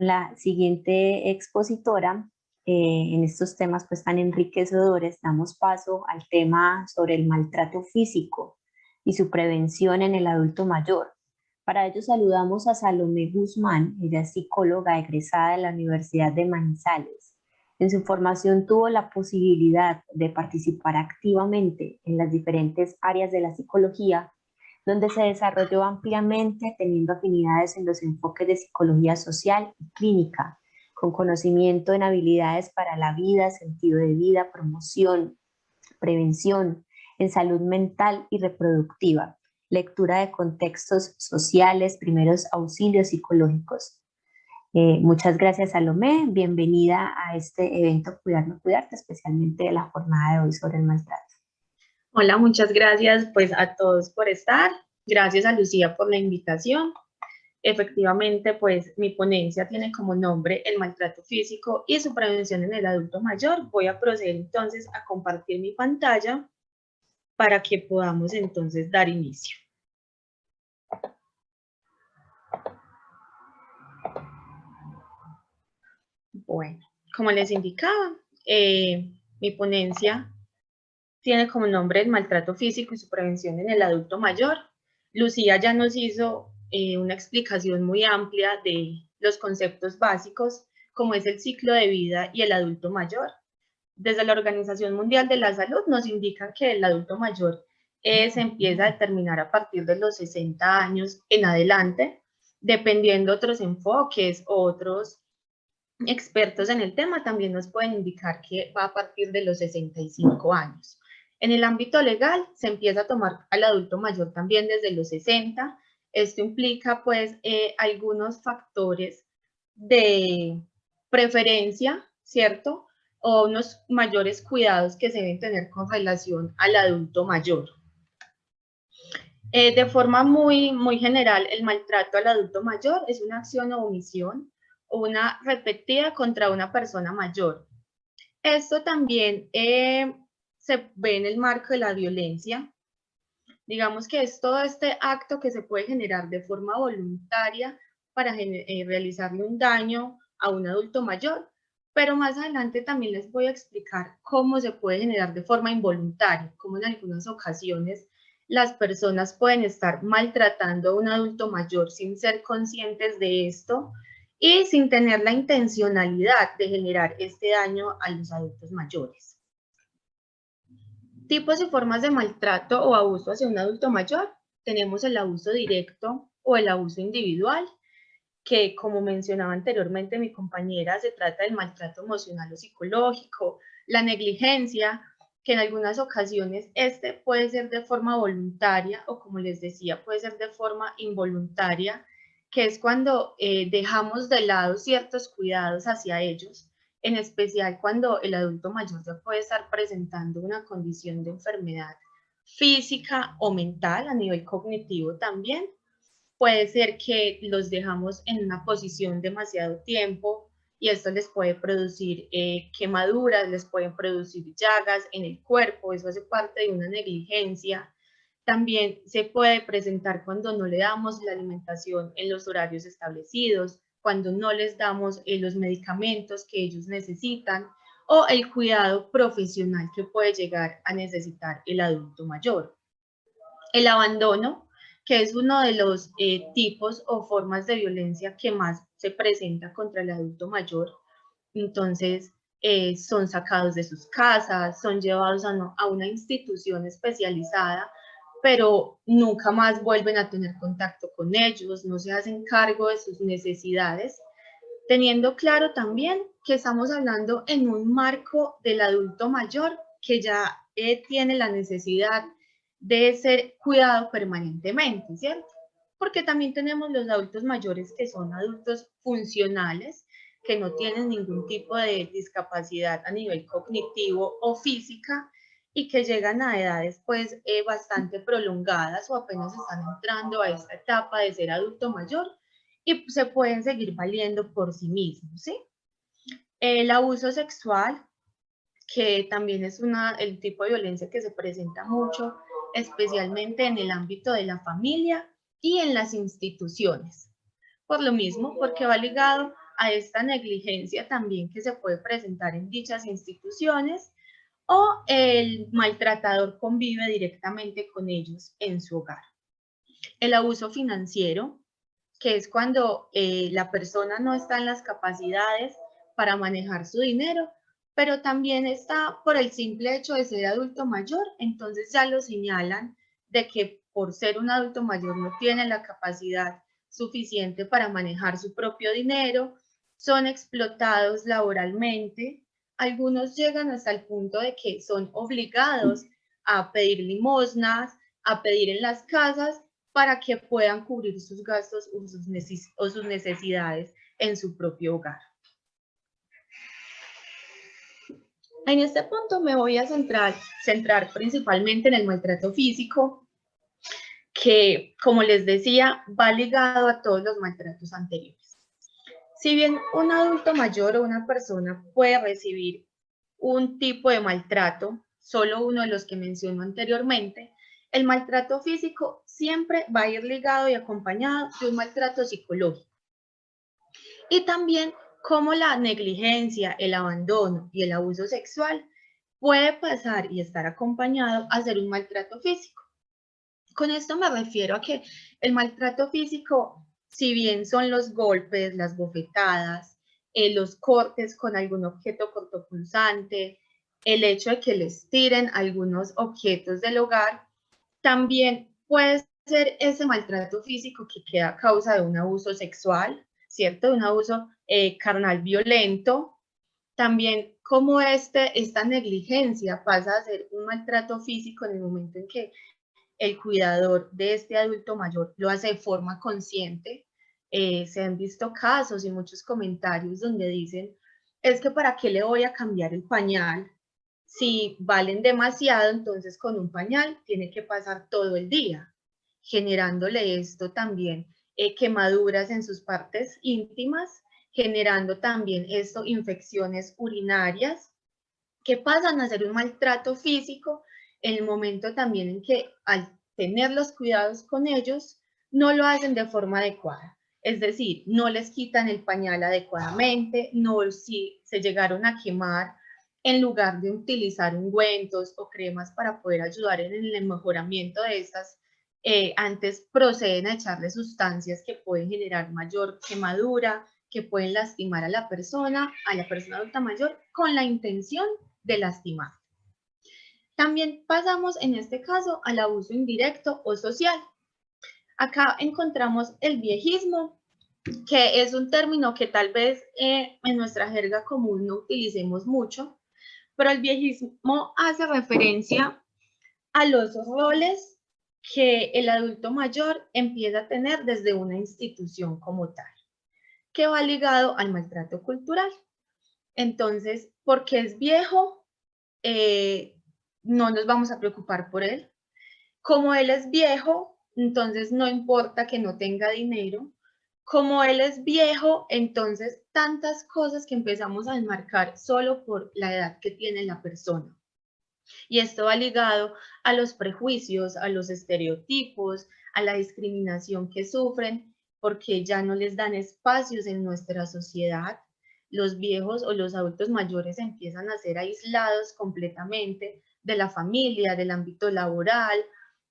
La siguiente expositora en estos temas pues tan enriquecedores, damos paso al tema sobre el maltrato físico y su prevención en el adulto mayor. Para ello saludamos a Salomé Guzmán, ella es psicóloga egresada de la Universidad de Manizales. En su formación tuvo la posibilidad de participar activamente en las diferentes áreas de la psicología, donde se desarrolló ampliamente teniendo afinidades en los enfoques de psicología social y clínica, con conocimiento en habilidades para la vida, sentido de vida, promoción, prevención, en salud mental y reproductiva, lectura de contextos sociales, primeros auxilios psicológicos. Muchas gracias, Salomé. Bienvenida a este evento Cuidar no Cuidarte, especialmente de la jornada de hoy sobre el maltrato. Hola, muchas gracias pues a todos por estar. Gracias a Lucía por la invitación. Efectivamente, pues mi ponencia tiene como nombre el maltrato físico y su prevención en el adulto mayor. Voy a proceder entonces a compartir mi pantalla para que podamos entonces dar inicio. Bueno, como les indicaba, mi ponencia tiene como nombre el maltrato físico y su prevención en el adulto mayor. Lucía ya nos hizo una explicación muy amplia de los conceptos básicos, como es el ciclo de vida y el adulto mayor. Desde la Organización Mundial de la Salud nos indican que el adulto mayor se empieza a determinar a partir de los 60 años en adelante, dependiendo otros enfoques, otros expertos en el tema también nos pueden indicar que va a partir de los 65 años. En el ámbito legal se empieza a tomar al adulto mayor también desde los 60. Esto implica pues algunos factores de preferencia, ¿cierto? O unos mayores cuidados que se deben tener con relación al adulto mayor. De forma muy general, el maltrato al adulto mayor es una acción o omisión o una repetida contra una persona mayor. Esto también se ve en el marco de la violencia. Digamos que es todo este acto que se puede generar de forma voluntaria para realizarle un daño a un adulto mayor, pero más adelante también les voy a explicar cómo se puede generar de forma involuntaria, cómo en algunas ocasiones las personas pueden estar maltratando a un adulto mayor sin ser conscientes de esto y sin tener la intencionalidad de generar este daño a los adultos mayores. Tipos y formas de maltrato o abuso hacia un adulto mayor. Tenemos el abuso directo o el abuso individual, que como mencionaba anteriormente mi compañera, se trata del maltrato emocional o psicológico, la negligencia, que en algunas ocasiones este puede ser de forma voluntaria o como les decía, puede ser de forma involuntaria, que es cuando dejamos de lado ciertos cuidados hacia ellos, en especial cuando el adulto mayor ya puede estar presentando una condición de enfermedad física o mental a nivel cognitivo también. Puede ser que los dejamos en una posición demasiado tiempo y esto les puede producir quemaduras, les pueden producir llagas en el cuerpo, eso hace parte de una negligencia. También se puede presentar cuando no le damos la alimentación en los horarios establecidos, cuando no les damos los medicamentos que ellos necesitan o el cuidado profesional que puede llegar a necesitar el adulto mayor. El abandono, que es uno de los tipos o formas de violencia que más se presenta contra el adulto mayor. Entonces, son sacados de sus casas, son llevados a una institución especializada, pero nunca más vuelven a tener contacto con ellos, no se hacen cargo de sus necesidades, teniendo claro también que estamos hablando en un marco del adulto mayor que ya tiene la necesidad de ser cuidado permanentemente, ¿cierto? Porque también tenemos los adultos mayores que son adultos funcionales, que no tienen ningún tipo de discapacidad a nivel cognitivo o física y que llegan a edades pues bastante prolongadas o apenas están entrando a esta etapa de ser adulto mayor y se pueden seguir valiendo por sí mismos, ¿sí? El abuso sexual, que también es el tipo de violencia que se presenta mucho, especialmente en el ámbito de la familia y en las instituciones. Por lo mismo, porque va ligado a esta negligencia también que se puede presentar en dichas instituciones, o el maltratador convive directamente con ellos en su hogar. El abuso financiero, que es cuando la persona no está en las capacidades para manejar su dinero, pero también está por el simple hecho de ser adulto mayor, entonces ya lo señalan de que por ser un adulto mayor no tiene la capacidad suficiente para manejar su propio dinero, son explotados laboralmente, algunos llegan hasta el punto de que son obligados a pedir limosnas, a pedir en las casas para que puedan cubrir sus gastos o sus necesidades en su propio hogar. En este punto me voy a centrar principalmente en el maltrato físico, que, como les decía, va ligado a todos los maltratos anteriores. Si bien un adulto mayor o una persona puede recibir un tipo de maltrato, solo uno de los que menciono anteriormente, el maltrato físico siempre va a ir ligado y acompañado de un maltrato psicológico. Y también cómo la negligencia, el abandono y el abuso sexual puede pasar y estar acompañado a ser un maltrato físico. Con esto me refiero a que el maltrato físico, si bien son los golpes, las bofetadas, los cortes con algún objeto cortopunzante, el hecho de que les tiren algunos objetos del hogar, también puede ser ese maltrato físico que queda a causa de un abuso sexual, ¿cierto? De un abuso carnal violento. También como esta negligencia pasa a ser un maltrato físico en el momento en que el cuidador de este adulto mayor lo hace de forma consciente. Se han visto casos y muchos comentarios donde dicen, es que ¿para qué le voy a cambiar el pañal? Si valen demasiado, entonces con un pañal tiene que pasar todo el día, generándole esto también quemaduras en sus partes íntimas, generando también esto infecciones urinarias, que pasan a ser un maltrato físico en el momento también en que al tener los cuidados con ellos, no lo hacen de forma adecuada. Es decir, no les quitan el pañal adecuadamente, no si se llegaron a quemar, en lugar de utilizar ungüentos o cremas para poder ayudar en el mejoramiento de estas, antes proceden a echarle sustancias que pueden generar mayor quemadura, que pueden lastimar a la persona adulta mayor, con la intención de lastimar. También pasamos en este caso al abuso indirecto o social. Acá encontramos el viejismo, que es un término que tal vez en nuestra jerga común no utilicemos mucho, pero el viejismo hace referencia a los roles que el adulto mayor empieza a tener desde una institución como tal, que va ligado al maltrato cultural. Entonces, porque es viejo, no nos vamos a preocupar por él. Como él es viejo, entonces no importa que no tenga dinero. Como él es viejo, entonces tantas cosas que empezamos a enmarcar solo por la edad que tiene la persona. Y esto va ligado a los prejuicios, a los estereotipos, a la discriminación que sufren, porque ya no les dan espacios en nuestra sociedad. Los viejos o los adultos mayores empiezan a ser aislados completamente de la familia, del ámbito laboral,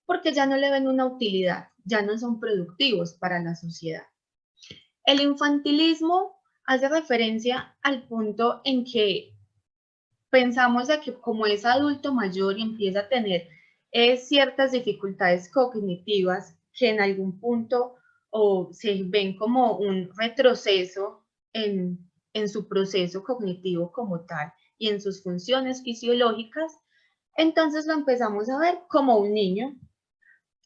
porque ya no le ven una utilidad, ya no son productivos para la sociedad. El infantilismo hace referencia al punto en que pensamos de que como es adulto mayor y empieza a tener ciertas dificultades cognitivas que en algún punto o se ven como un retroceso en su proceso cognitivo como tal y en sus funciones fisiológicas, entonces lo empezamos a ver como un niño.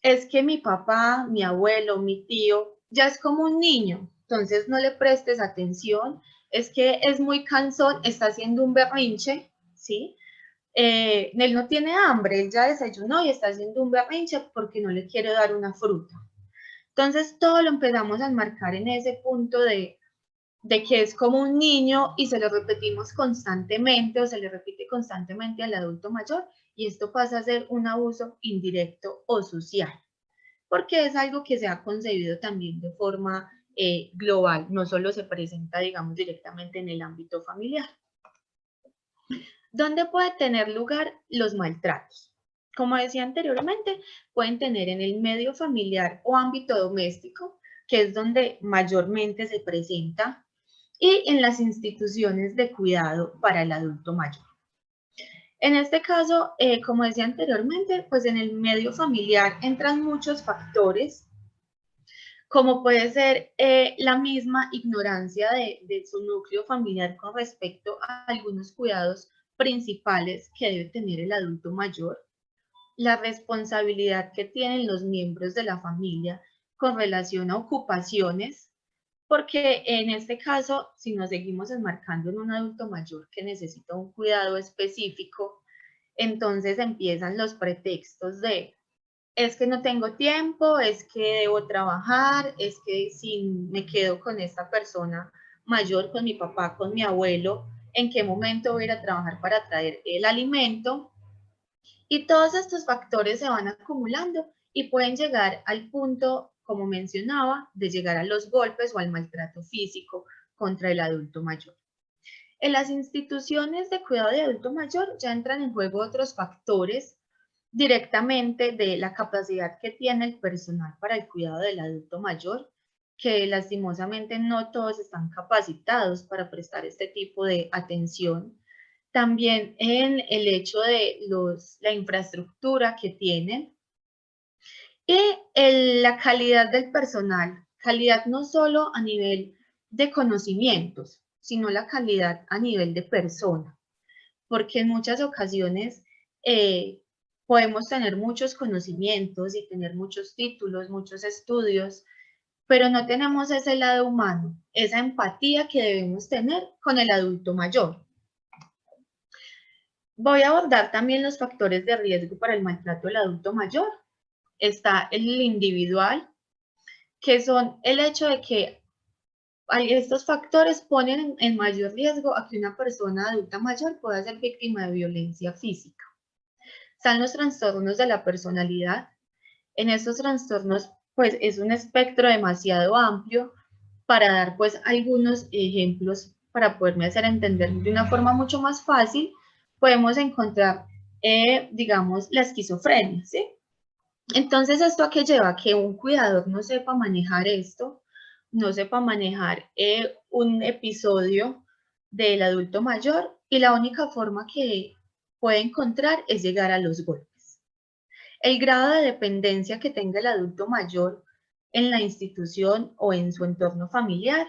Es que mi papá, mi abuelo, mi tío, ya es como un niño, entonces no le prestes atención, es que es muy cansón, está haciendo un berrinche, ¿sí? Él no tiene hambre, él ya desayunó y está haciendo un berrinche porque no le quiere dar una fruta. Entonces todo lo empezamos a enmarcar en ese punto de que es como un niño y se lo repetimos constantemente o se le repite constantemente al adulto mayor y esto pasa a ser un abuso indirecto o social, porque es algo que se ha concebido también de forma global, no solo se presenta, digamos, directamente en el ámbito familiar. ¿Dónde puede tener lugar los maltratos? Como decía anteriormente, pueden tener en el medio familiar o ámbito doméstico, que es donde mayormente se presenta, y en las instituciones de cuidado para el adulto mayor. En este caso, como decía anteriormente, pues en el medio familiar entran muchos factores, como puede ser la misma ignorancia de su núcleo familiar con respecto a algunos cuidados principales que debe tener el adulto mayor, la responsabilidad que tienen los miembros de la familia con relación a ocupaciones, porque en este caso, si nos seguimos enmarcando en un adulto mayor que necesita un cuidado específico, entonces empiezan los pretextos de es que no tengo tiempo, es que debo trabajar, es que si me quedo con esta persona mayor, con mi papá, con mi abuelo, ¿en qué momento voy a ir a trabajar para traer el alimento? Y todos estos factores se van acumulando y pueden llegar al punto, como mencionaba, de llegar a los golpes o al maltrato físico contra el adulto mayor. En las instituciones de cuidado de adulto mayor ya entran en juego otros factores directamente de la capacidad que tiene el personal para el cuidado del adulto mayor, que lastimosamente no todos están capacitados para prestar este tipo de atención. También en el hecho de la infraestructura que tienen y la calidad del personal. Calidad no solo a nivel de conocimientos, sino la calidad a nivel de persona, porque en muchas ocasiones podemos tener muchos conocimientos y tener muchos títulos, muchos estudios, pero no tenemos ese lado humano, esa empatía que debemos tener con el adulto mayor. Voy a abordar también los factores de riesgo para el maltrato del adulto mayor. Está el individual, que son el hecho de que estos factores ponen en mayor riesgo a que una persona adulta mayor pueda ser víctima de violencia física. Están los trastornos de la personalidad. En estos trastornos, pues es un espectro demasiado amplio para dar pues algunos ejemplos para poderme hacer entender de una forma mucho más fácil. Podemos encontrar, digamos, la esquizofrenia, ¿sí? Entonces, ¿esto a qué lleva? Que un cuidador no sepa manejar esto, no sepa manejar un episodio del adulto mayor y la única forma que puede encontrar es llegar a los golpes. El grado de dependencia que tenga el adulto mayor en la institución o en su entorno familiar,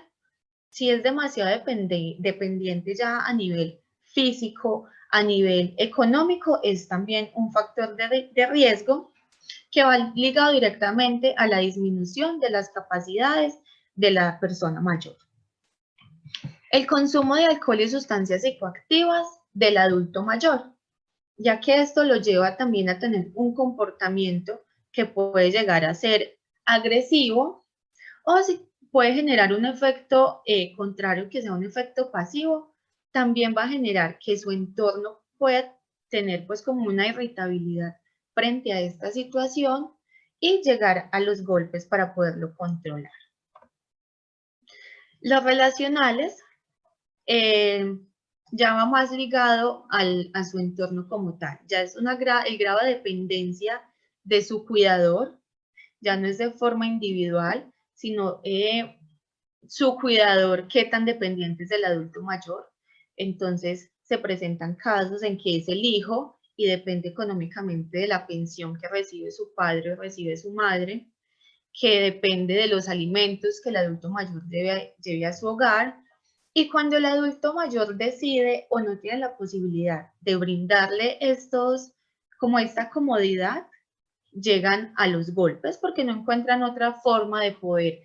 si es demasiado dependiente ya a nivel físico, a nivel económico, es también un factor de riesgo que va ligado directamente a la disminución de las capacidades de la persona mayor. El consumo de alcohol y sustancias psicoactivas del adulto mayor, ya que esto lo lleva también a tener un comportamiento que puede llegar a ser agresivo o si puede generar un efecto contrario, que sea un efecto pasivo, también va a generar que su entorno pueda tener pues como una irritabilidad frente a esta situación y llegar a los golpes para poderlo controlar. Los relacionales ya va más ligado a su entorno como tal, ya es el grado de dependencia de su cuidador, ya no es de forma individual, sino su cuidador, qué tan dependiente es del adulto mayor. Entonces se presentan casos en que es el hijo y depende económicamente de la pensión que recibe su padre o recibe su madre, que depende de los alimentos que el adulto mayor lleve a su hogar. Y cuando el adulto mayor decide o no tiene la posibilidad de brindarle como esta comodidad, llegan a los golpes porque no encuentran otra forma de poder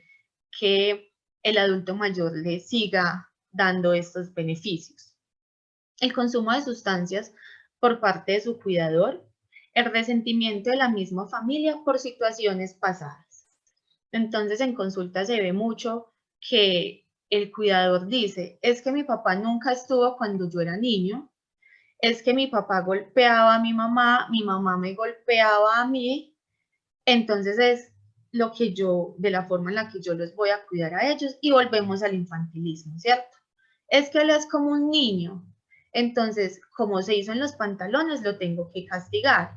que el adulto mayor le siga dando estos beneficios. El consumo de sustancias por parte de su cuidador, el resentimiento de la misma familia por situaciones pasadas. Entonces en consulta se ve mucho que el cuidador dice, es que mi papá nunca estuvo cuando yo era niño, es que mi papá golpeaba a mi mamá me golpeaba a mí, entonces es de la forma en la que yo los voy a cuidar a ellos, y volvemos al infantilismo, ¿cierto? Es que él es como un niño, entonces, como se hizo en los pantalones, lo tengo que castigar.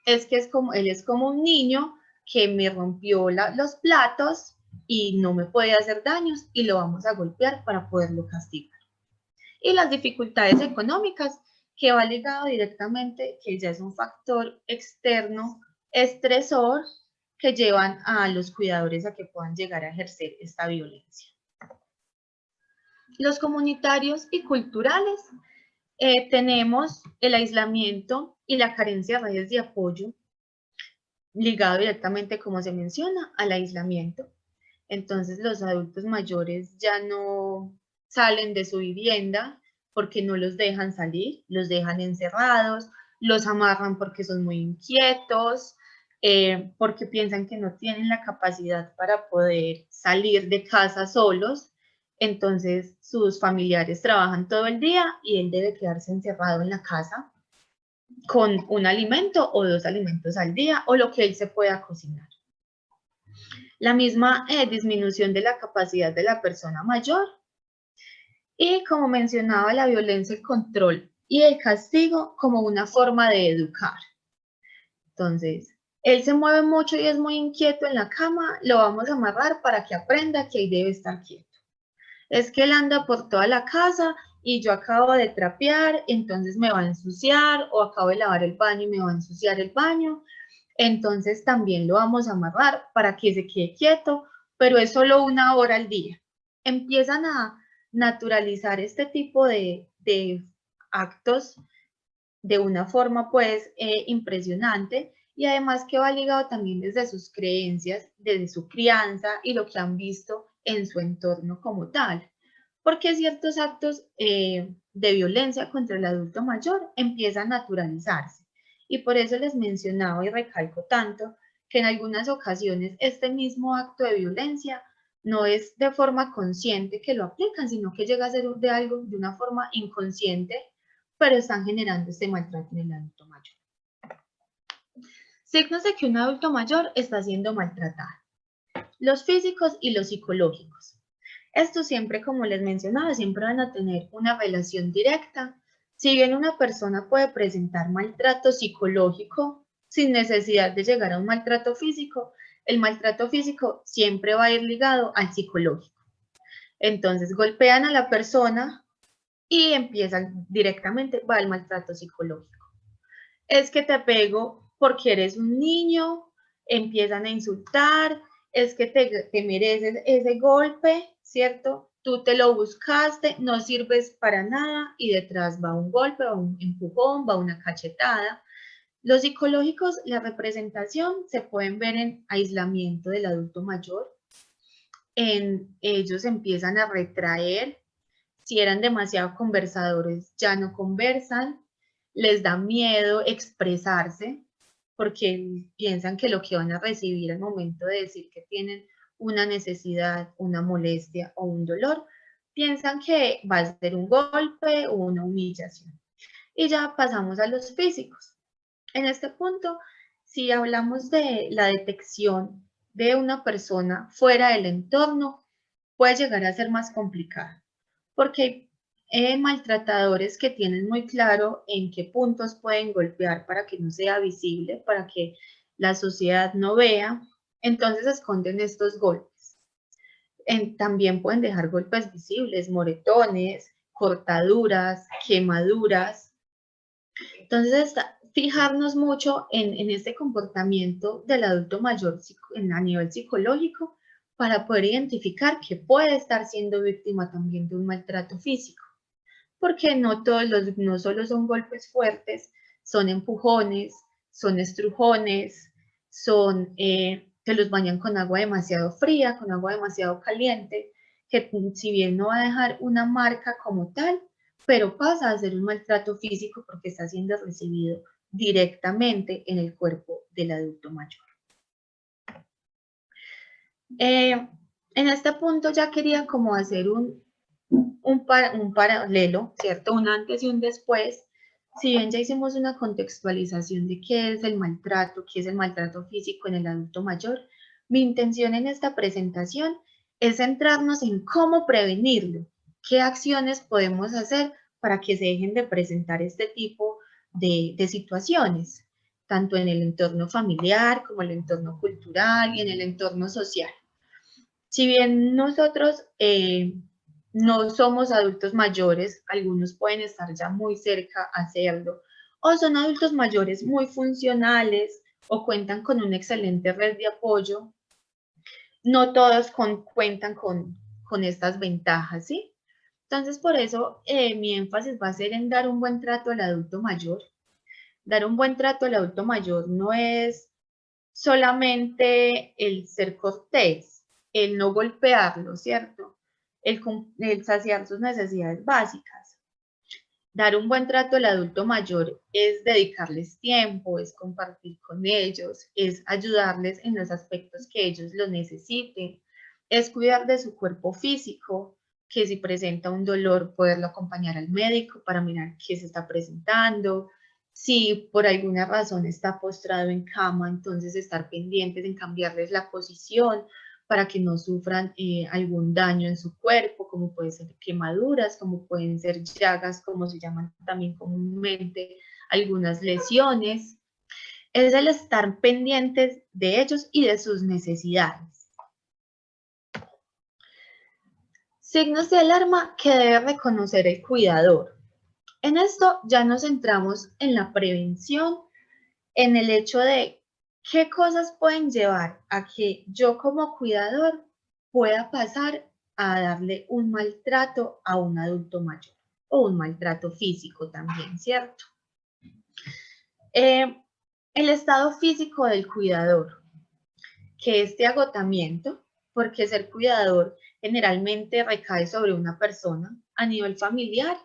Es que él es como un niño que me rompió los platos y no me puede hacer daños y lo vamos a golpear para poderlo castigar. Y las dificultades económicas, que va ligado directamente, que ya es un factor externo, estresor, que llevan a los cuidadores a que puedan llegar a ejercer esta violencia. Los comunitarios y culturales, tenemos el aislamiento y la carencia de redes de apoyo, ligado directamente, como se menciona, al aislamiento. Entonces los adultos mayores ya no salen de su vivienda porque no los dejan salir, los dejan encerrados, los amarran porque son muy inquietos, porque piensan que no tienen la capacidad para poder salir de casa solos. Entonces sus familiares trabajan todo el día y él debe quedarse encerrado en la casa con un alimento o 2 alimentos al día, o lo que él se pueda cocinar. La misma disminución de la capacidad de la persona mayor, y, como mencionaba, la violencia, el control y el castigo como una forma de educar. Entonces, él se mueve mucho y es muy inquieto en la cama, lo vamos a amarrar para que aprenda que ahí debe estar quieto. Es que él anda por toda la casa y yo acabo de trapear, entonces me va a ensuciar, o acabo de lavar el baño y me va a ensuciar el baño. Entonces también lo vamos a amarrar para que se quede quieto, pero es solo 1 hora al día. Empiezan a naturalizar este tipo de actos de una forma pues impresionante, y además que va ligado también desde sus creencias, desde su crianza y lo que han visto en su entorno como tal, porque ciertos actos de violencia contra el adulto mayor empiezan a naturalizarse. Y por eso les mencionaba y recalco tanto que en algunas ocasiones este mismo acto de violencia no es de forma consciente que lo aplican, sino que llega a ser de una forma inconsciente, pero están generando este maltrato en el adulto mayor. Signos de que un adulto mayor está siendo maltratado: los físicos y los psicológicos. Estos siempre, como les mencionaba, siempre van a tener una relación directa. Si bien una persona puede presentar maltrato psicológico sin necesidad de llegar a un maltrato físico, el maltrato físico siempre va a ir ligado al psicológico. Entonces golpean a la persona y empiezan directamente, va el maltrato psicológico. Es que te pego porque eres un niño, empiezan a insultar, es que te mereces ese golpe, ¿cierto? Tú te lo buscaste, no sirves para nada, y detrás va un golpe, va un empujón, va una cachetada. Los psicológicos, la representación se pueden ver en aislamiento del adulto mayor, en ellos empiezan a retraer, si eran demasiado conversadores ya no conversan, les da miedo expresarse porque piensan que lo que van a recibir al momento de decir que tienen una necesidad, una molestia o un dolor, piensan que va a ser un golpe o una humillación. Y ya pasamos a los físicos. En este punto, si hablamos de la detección de una persona fuera del entorno, puede llegar a ser más complicado, porque hay maltratadores que tienen muy claro en qué puntos pueden golpear para que no sea visible, para que la sociedad no vea, entonces esconden estos golpes. También pueden dejar golpes visibles, moretones, cortaduras, quemaduras. Entonces, fijarnos mucho en este comportamiento del adulto mayor a nivel psicológico, para poder identificar que puede estar siendo víctima también de un maltrato físico, porque no solo son golpes fuertes, son empujones, son estrujones, son que los bañan con agua demasiado fría, con agua demasiado caliente, que si bien no va a dejar una marca como tal, pero pasa a ser un maltrato físico porque está siendo recibido directamente en el cuerpo del adulto mayor. En este punto ya quería como hacer un paralelo, ¿cierto? Un antes y un después. Si bien ya hicimos una contextualización de qué es el maltrato físico en el adulto mayor, Mi intención en esta presentación es centrarnos en cómo prevenirlo, qué acciones podemos hacer para que se dejen de presentar este tipo de situaciones, tanto en el entorno familiar como en el entorno cultural y en el entorno social. Si bien nosotros no somos adultos mayores, algunos pueden estar ya muy cerca a hacerlo, o son adultos mayores muy funcionales o cuentan con una excelente red de apoyo, no todos cuentan con estas ventajas, ¿sí? Entonces, por eso mi énfasis va a ser en dar un buen trato al adulto mayor. Dar un buen trato al adulto mayor no es solamente el ser cortés, el no golpearlo, ¿cierto? El saciar sus necesidades básicas. Dar un buen trato al adulto mayor es dedicarles tiempo, es compartir con ellos, es ayudarles en los aspectos que ellos lo necesiten, es cuidar de su cuerpo físico, que si presenta un dolor, poderlo acompañar al médico para mirar qué se está presentando. Si por alguna razón está postrado en cama, entonces estar pendientes en cambiarles la posición para que no sufran algún daño en su cuerpo, como pueden ser quemaduras, como pueden ser llagas, como se llaman también comúnmente, algunas lesiones. Es el estar pendientes de ellos y de sus necesidades. Signos de alarma que debe reconocer el cuidador. En esto ya nos centramos en la prevención, en el hecho de qué cosas pueden llevar a que yo como cuidador pueda pasar a darle un maltrato a un adulto mayor o un maltrato físico también, ¿cierto? El estado físico del cuidador, que este agotamiento, porque ser cuidador generalmente recae sobre una persona a nivel familiar,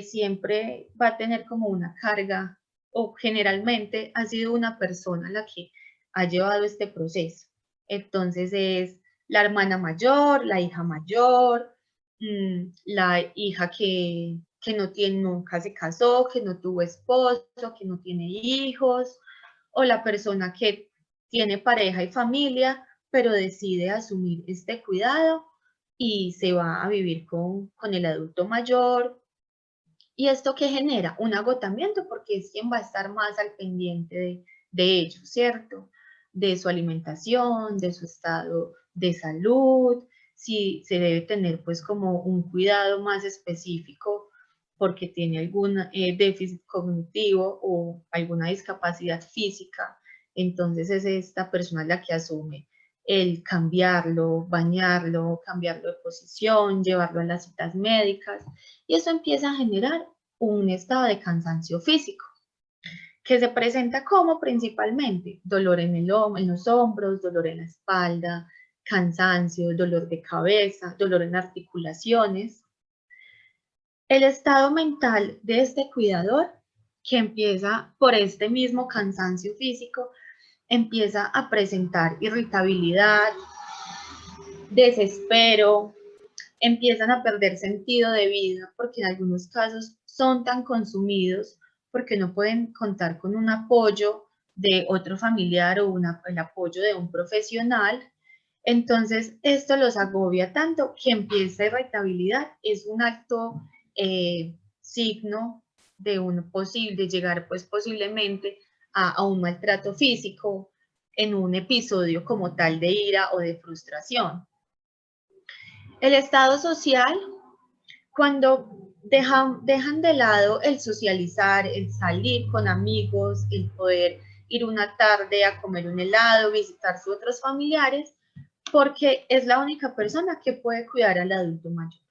siempre va a tener como una carga o generalmente ha sido una persona la que ha llevado este proceso. Entonces es la hermana mayor, la hija mayor, la hija que no tiene, nunca se casó, que no tuvo esposo, que no tiene hijos, o la persona que tiene pareja y familia, pero decide asumir este cuidado y se va a vivir con el adulto mayor. ¿Y esto qué genera? Un agotamiento porque es quien va a estar más al pendiente de ellos, ¿cierto? De su alimentación, de su estado de salud, si se debe tener pues como un cuidado más específico porque tiene algún déficit cognitivo o alguna discapacidad física, entonces es esta persona la que asume el cambiarlo, bañarlo, cambiarlo de posición, llevarlo a las citas médicas, y eso empieza a generar un estado de cansancio físico, que se presenta como principalmente dolor en los hombros, dolor en la espalda, cansancio, dolor de cabeza, dolor en articulaciones. El estado mental de este cuidador, que empieza por este mismo cansancio físico, empieza a presentar irritabilidad, desespero, empiezan a perder sentido de vida porque en algunos casos son tan consumidos porque no pueden contar con un apoyo de otro familiar o el apoyo de un profesional. Entonces, esto los agobia tanto que empieza irritabilidad. Es un alto signo de de llegar pues posiblemente a un maltrato físico en un episodio como tal de ira o de frustración. El estado social, cuando dejan de lado el socializar, el salir con amigos, el poder ir una tarde a comer un helado, visitar sus otros familiares, porque es la única persona que puede cuidar al adulto mayor.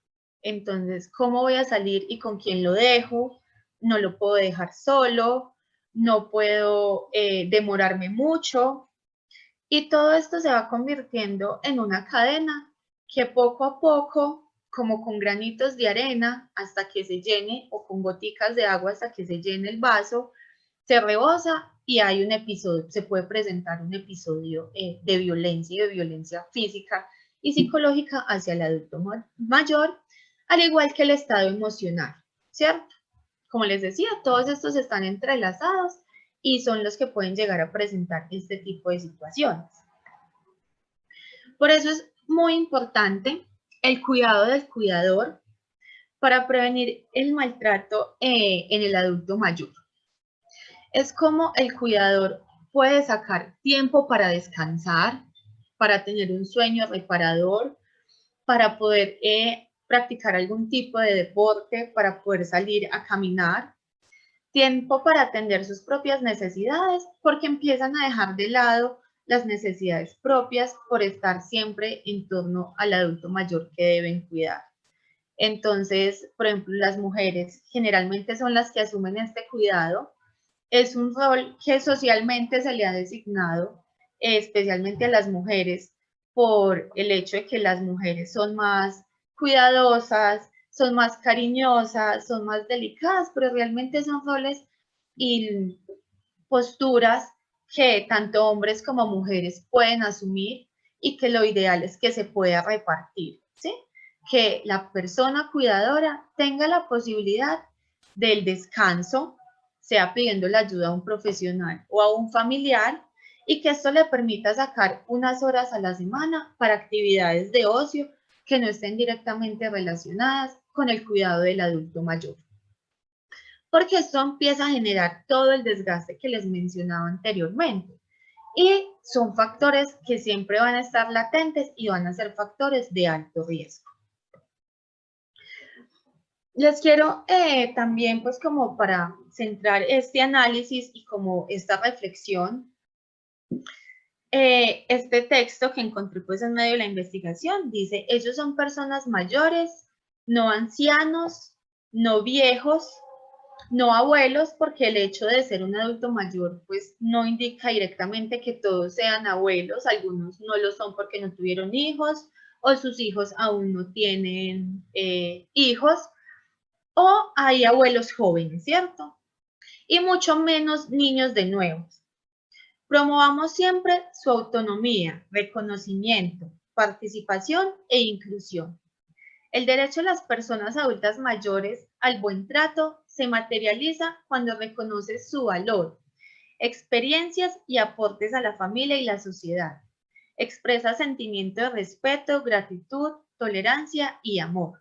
Entonces, ¿cómo voy a salir y con quién lo dejo? No lo puedo dejar solo, no puedo demorarme mucho, y todo esto se va convirtiendo en una cadena que poco a poco, como con granitos de arena hasta que se llene, o con goticas de agua hasta que se llene el vaso, se rebosa y hay un episodio, se puede presentar un episodio de violencia y de violencia física y psicológica hacia el adulto mayor, al igual que el estado emocional, ¿cierto? Como les decía, todos estos están entrelazados y son los que pueden llegar a presentar este tipo de situaciones. Por eso es muy importante el cuidado del cuidador para prevenir el maltrato en el adulto mayor. Es como el cuidador puede sacar tiempo para descansar, para tener un sueño reparador, para poder practicar algún tipo de deporte, para poder salir a caminar, tiempo para atender sus propias necesidades, porque empiezan a dejar de lado las necesidades propias por estar siempre en torno al adulto mayor que deben cuidar. Entonces, por ejemplo, las mujeres generalmente son las que asumen este cuidado. Es un rol que socialmente se le ha designado, especialmente a las mujeres, por el hecho de que las mujeres son más cuidadosas, son más cariñosas, son más delicadas, pero realmente son roles y posturas que tanto hombres como mujeres pueden asumir y que lo ideal es que se pueda repartir, ¿sí? Que la persona cuidadora tenga la posibilidad del descanso, sea pidiendo la ayuda a un profesional o a un familiar, y que esto le permita sacar unas horas a la semana para actividades de ocio que no estén directamente relacionadas con el cuidado del adulto mayor. Porque esto empieza a generar todo el desgaste que les mencionaba anteriormente. Y son factores que siempre van a estar latentes y van a ser factores de alto riesgo. Les quiero también, pues como para centrar este análisis y como esta reflexión, este texto que encontré pues en medio de la investigación dice: ellos son personas mayores, no ancianos, no viejos, no abuelos, porque el hecho de ser un adulto mayor pues no indica directamente que todos sean abuelos. Algunos no lo son porque no tuvieron hijos o sus hijos aún no tienen hijos, o hay abuelos jóvenes, ¿cierto? Y mucho menos niños de nuevo. Promovamos siempre su autonomía, reconocimiento, participación e inclusión. El derecho de las personas adultas mayores al buen trato se materializa cuando reconoce su valor, experiencias y aportes a la familia y la sociedad. Expresa sentimiento de respeto, gratitud, tolerancia y amor.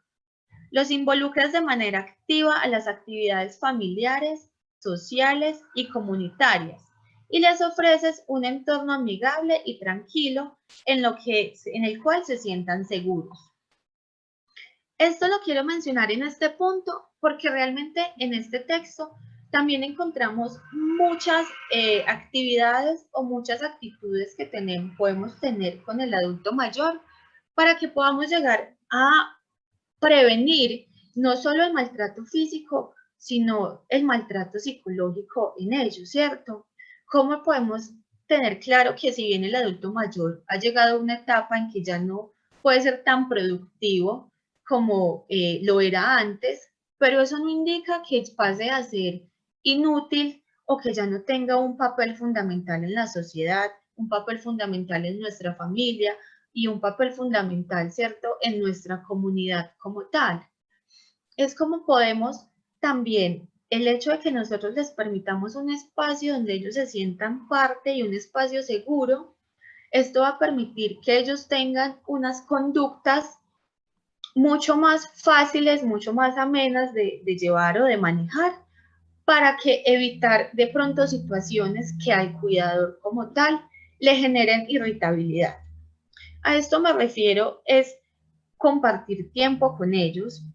Los involucras de manera activa a las actividades familiares, sociales y comunitarias, y les ofreces un entorno amigable y tranquilo en el cual se sientan seguros. Esto lo quiero mencionar en este punto porque realmente en este texto también encontramos muchas actividades o muchas actitudes que podemos tener con el adulto mayor para que podamos llegar a prevenir no solo el maltrato físico, sino el maltrato psicológico en ellos, ¿cierto? ¿Cómo podemos tener claro que si bien el adulto mayor ha llegado a una etapa en que ya no puede ser tan productivo como lo era antes, pero eso no indica que pase a ser inútil o que ya no tenga un papel fundamental en la sociedad, un papel fundamental en nuestra familia y un papel fundamental, ¿cierto?, en nuestra comunidad como tal. Es como podemos también, el hecho de que nosotros les permitamos un espacio donde ellos se sientan parte y un espacio seguro, esto va a permitir que ellos tengan unas conductas mucho más fáciles, mucho más amenas de llevar o de manejar, para que evitar de pronto situaciones que al cuidador como tal le generen irritabilidad. A esto me refiero es compartir tiempo con ellos,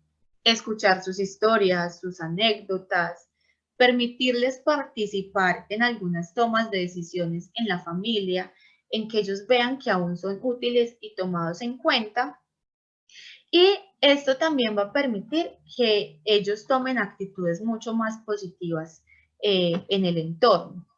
escuchar sus historias, sus anécdotas, permitirles participar en algunas tomas de decisiones en la familia, en que ellos vean que aún son útiles y tomados en cuenta. Y esto también va a permitir que ellos tomen actitudes mucho más positivas en el entorno.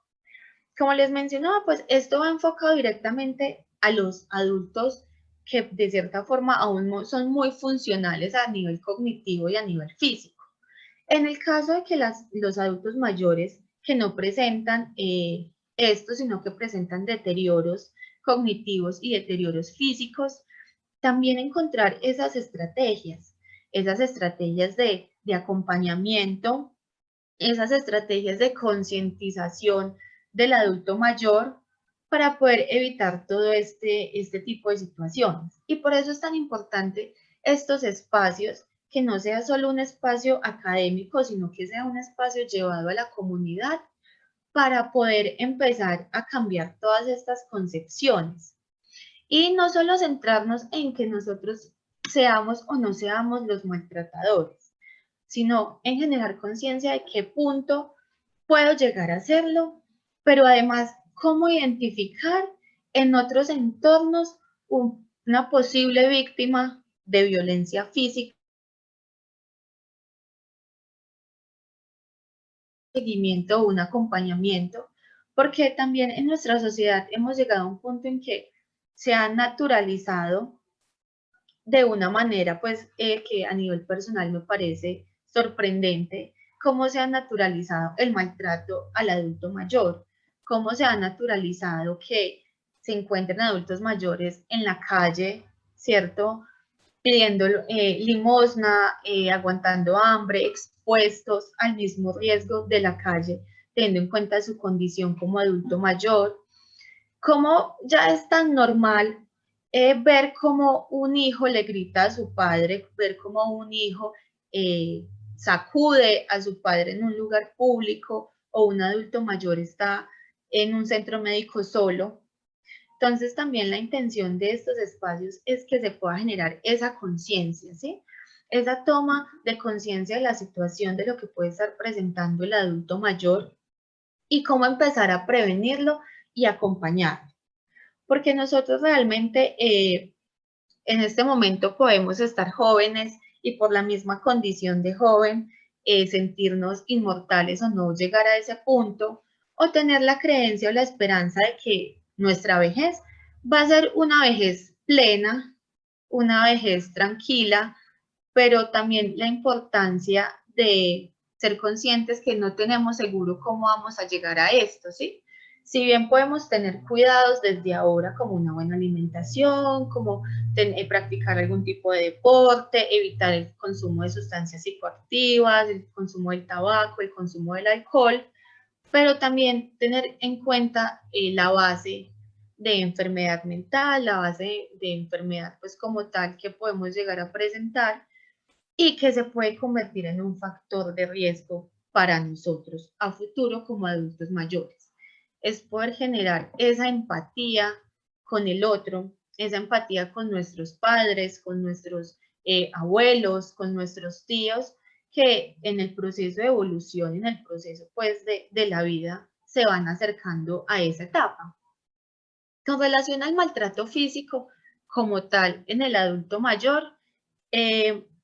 Como les mencionaba, pues esto va enfocado directamente a los adultos que de cierta forma aún son muy funcionales a nivel cognitivo y a nivel físico. En el caso de que los adultos mayores que no presentan esto, sino que presentan deterioros cognitivos y deterioros físicos, también encontrar esas estrategias de acompañamiento, esas estrategias de concientización del adulto mayor, para poder evitar todo este tipo de situaciones. Y por eso es tan importante estos espacios, que no sea solo un espacio académico, sino que sea un espacio llevado a la comunidad para poder empezar a cambiar todas estas concepciones. Y no solo centrarnos en que nosotros seamos o no seamos los maltratadores, sino en generar conciencia de qué punto puedo llegar a hacerlo, pero además cómo identificar en otros entornos una posible víctima de violencia física, seguimiento o un acompañamiento, porque también en nuestra sociedad hemos llegado a un punto en que se ha naturalizado de una manera pues que a nivel personal me parece sorprendente cómo se ha naturalizado el maltrato al adulto mayor, cómo se ha naturalizado que se encuentren adultos mayores en la calle, ¿cierto? Pidiendo limosna, aguantando hambre, expuestos al mismo riesgo de la calle, teniendo en cuenta su condición como adulto mayor. Cómo ya es tan normal ver cómo un hijo le grita a su padre, ver cómo un hijo sacude a su padre en un lugar público o un adulto mayor está en un centro médico solo. Entonces también la intención de estos espacios es que se pueda generar esa conciencia, ¿sí? Esa toma de conciencia de la situación de lo que puede estar presentando el adulto mayor y cómo empezar a prevenirlo y acompañarlo. Porque nosotros realmente en este momento podemos estar jóvenes y por la misma condición de joven sentirnos inmortales o no llegar a ese punto, o tener la creencia o la esperanza de que nuestra vejez va a ser una vejez plena, una vejez tranquila, pero también la importancia de ser conscientes que no tenemos seguro cómo vamos a llegar a esto, ¿sí? Si bien podemos tener cuidados desde ahora, como una buena alimentación, como practicar algún tipo de deporte, evitar el consumo de sustancias psicoactivas, el consumo del tabaco, el consumo del alcohol, pero también tener en cuenta la base de enfermedad mental, la base de enfermedad pues como tal que podemos llegar a presentar y que se puede convertir en un factor de riesgo para nosotros a futuro como adultos mayores. Es poder generar esa empatía con el otro, esa empatía con nuestros padres, con nuestros abuelos, con nuestros tíos, que en el proceso de evolución, en el proceso pues de la vida, se van acercando a esa etapa. Con relación al maltrato físico como tal en el adulto mayor,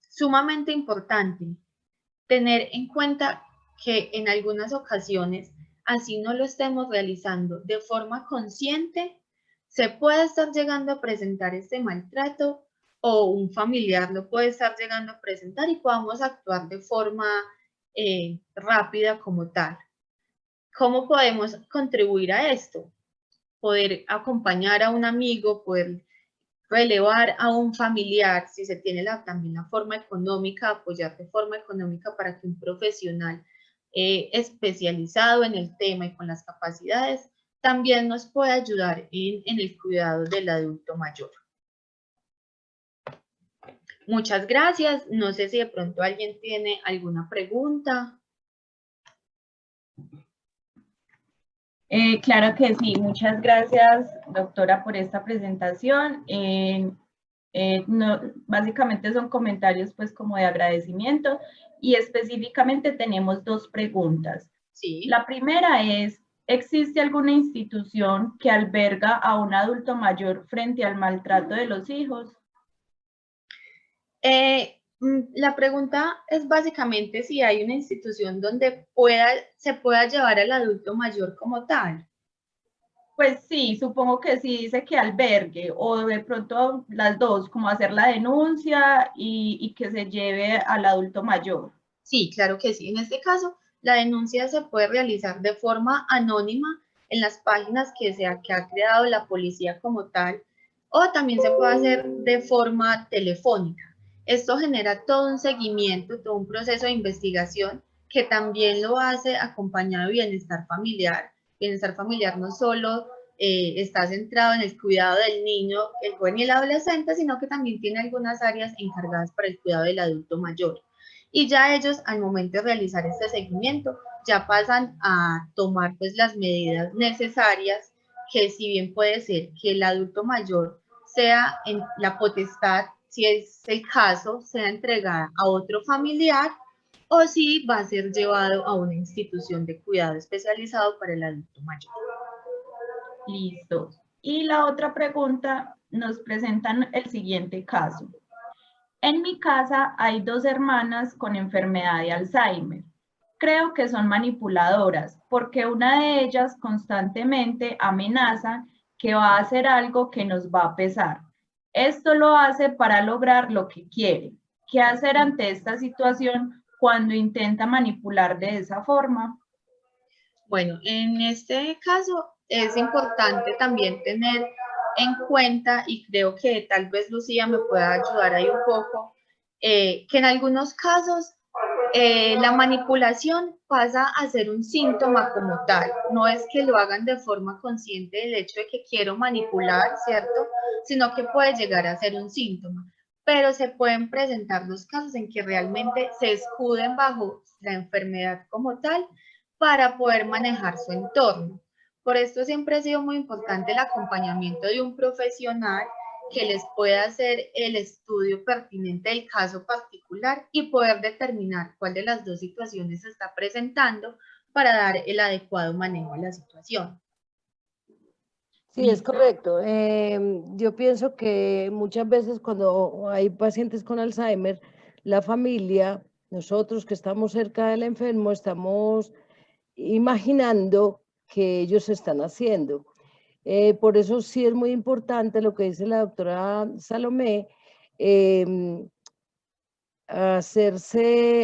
sumamente importante tener en cuenta que en algunas ocasiones, así no lo estemos realizando de forma consciente, se puede estar llegando a presentar este maltrato o un familiar lo puede estar llegando a presentar y podamos actuar de forma rápida como tal. ¿Cómo podemos contribuir a esto? Poder acompañar a un amigo, poder relevar a un familiar, si se tiene también la forma económica, apoyar de forma económica para que un profesional especializado en el tema y con las capacidades también nos pueda ayudar en el cuidado del adulto mayor. Muchas gracias. No sé si de pronto alguien tiene alguna pregunta. Claro que sí, muchas gracias, doctora, por esta presentación. Básicamente son comentarios pues como de agradecimiento y específicamente tenemos dos preguntas. Sí. La primera es, ¿existe alguna institución que alberga a un adulto mayor frente al maltrato de los hijos? La pregunta es básicamente si hay una institución donde se pueda llevar al adulto mayor como tal. Pues sí, supongo que sí dice que albergue o de pronto las dos, como hacer la denuncia y que se lleve al adulto mayor. Sí, claro que sí. En este caso, la denuncia se puede realizar de forma anónima en las páginas que ha creado la policía como tal, o también se puede hacer de forma telefónica. Esto genera todo un seguimiento, todo un proceso de investigación que también lo hace acompañado de bienestar familiar. Bienestar familiar no solo está centrado en el cuidado del niño, el joven y el adolescente, sino que también tiene algunas áreas encargadas para el cuidado del adulto mayor. Y ya ellos, al momento de realizar este seguimiento, ya pasan a tomar pues las medidas necesarias, que si bien puede ser que el adulto mayor sea en la potestad, si es el caso, sea entregada a otro familiar, o si va a ser llevado a una institución de cuidado especializado para el adulto mayor. Listo. Y la otra pregunta, nos presentan el siguiente caso. En mi casa hay 2 hermanas con enfermedad de Alzheimer. Creo que son manipuladoras porque una de ellas constantemente amenaza que va a hacer algo que nos va a pesar. Esto lo hace para lograr lo que quiere. ¿Qué hacer ante esta situación cuando intenta manipular de esa forma? Bueno, en este caso es importante también tener en cuenta, y creo que tal vez Lucía me pueda ayudar ahí un poco, que en algunos casos la manipulación pasa a ser un síntoma como tal. No es que lo hagan de forma consciente del hecho de que quiero manipular, ¿cierto? Sino que puede llegar a ser un síntoma. Pero se pueden presentar los casos en que realmente se escuden bajo la enfermedad como tal para poder manejar su entorno. Por esto siempre ha sido muy importante el acompañamiento de un profesional que les pueda hacer el estudio pertinente del caso particular y poder determinar cuál de las dos situaciones se está presentando para dar el adecuado manejo a la situación. Sí, es correcto. Yo pienso que muchas veces cuando hay pacientes con Alzheimer, la familia, nosotros que estamos cerca del enfermo, estamos imaginando que ellos están haciendo. Por eso sí es muy importante lo que dice la doctora Salomé,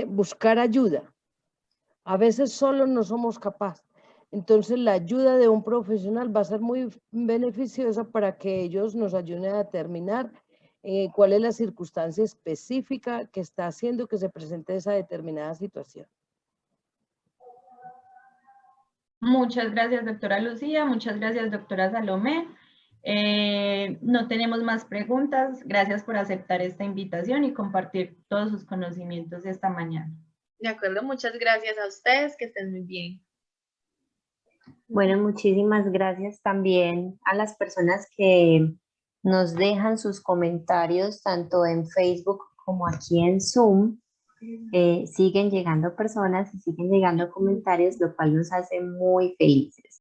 buscar ayuda. A veces solo no somos capaces. Entonces la ayuda de un profesional va a ser muy beneficiosa para que ellos nos ayuden a determinar cuál es la circunstancia específica que está haciendo que se presente esa determinada situación. Muchas gracias, doctora Lucía. Muchas gracias, doctora Salomé. No tenemos más preguntas. Gracias por aceptar esta invitación y compartir todos sus conocimientos esta mañana. De acuerdo, muchas gracias a ustedes, que estén muy bien. Bueno, muchísimas gracias también a las personas que nos dejan sus comentarios tanto en Facebook como aquí en Zoom. Siguen llegando personas y siguen llegando comentarios, lo cual nos hace muy felices.